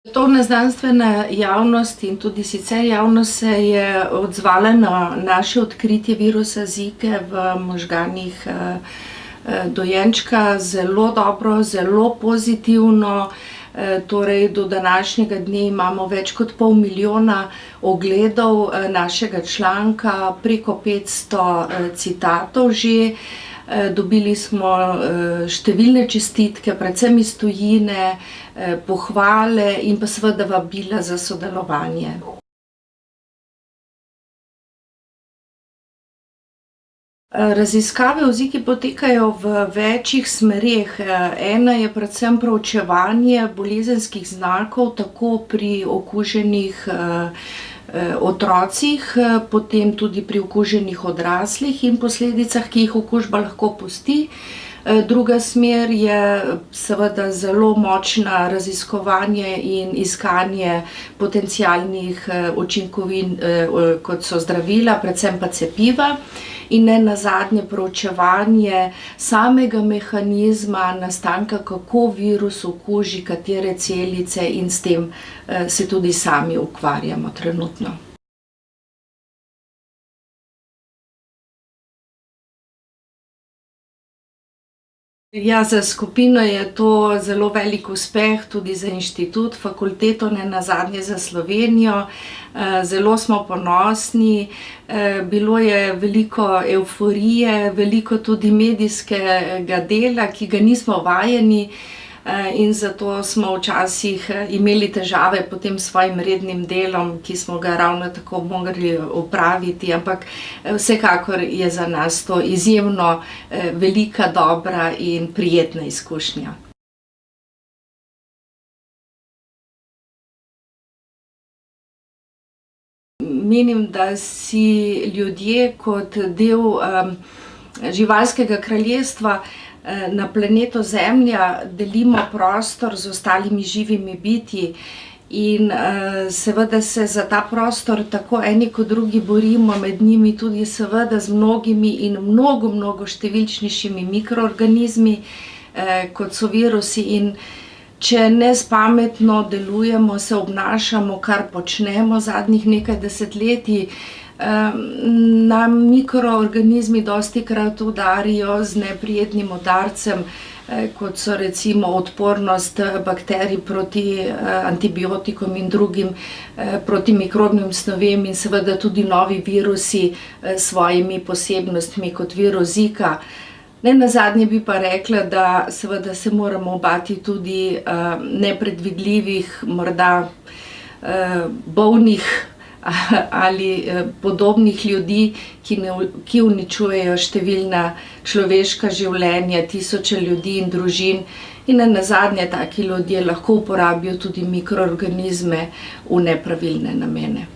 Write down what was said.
Svetovna znanstvena javnost in tudi sicer javnost se je odzvala na naše odkritje virusa Zike v možganih dojenčka zelo dobro, zelo pozitivno. Torej, do današnjega dne imamo več kot 500 milijona ogledov našega članka, preko 500 citatov že. Dobili smo številne čestitke, predvsem iz tujine, pohvale in pa seveda vabila za sodelovanje. Raziskave o Ziki potekajo v večjih smereh. Ena je predvsem proučevanje bolezenskih znakov, tako pri okuženih otrocih, potem tudi pri okuženih odraslih in posledicah, ki jih okužba lahko pusti. Druga smer je seveda zelo močna raziskovanje in iskanje potencialnih učinkovin, kot so zdravila, predvsem pa cepiva. In nenazadnje proučevanje samega mehanizma nastanka, kako virus okuži katere celice, in s tem se tudi sami ukvarjamo trenutno. Ja, za skupino je to zelo velik uspeh, tudi za inštitut, fakulteto, nenazadnje za Slovenijo. Zelo smo ponosni, bilo je veliko evforije, veliko tudi medijskega dela, ki ga nismo vajeni, in zato smo včasih imeli težave potem s svojim rednim delom, ki smo ga ravno tako morali opraviti, ampak vsekakor je za nas to izjemno velika, dobra in prijetna izkušnja. Menim, da si ljudje kot del živalskega kraljestva na planetu Zemlja delimo prostor z ostalimi živimi bitji in seveda se za ta prostor tako eni kot drugi borimo, med njimi tudi seveda z mnogimi in mnogo številčnejšimi mikroorganizmi, kot so virusi, in če nespametno delujemo, se obnašamo, kar počnemo zadnjih nekaj desetletij, nam mikroorganizmi dostikrat udarijo z neprijetnim udarcem, kot so recimo odpornost bakterij proti antibiotikom in drugim protimikrobnim snovem in seveda tudi novi virusi s svojimi posebnostmi kot virus Zika. Nenazadnje bi pa rekla, da seveda se moramo bati tudi nepredvidljivih, morda bolnih ali podobnih ljudi, ki uničujejo številna človeška življenja, tisoče ljudi in družin, in nenazadnje taki ljudje lahko uporabijo tudi mikroorganizme v nepravilne namene.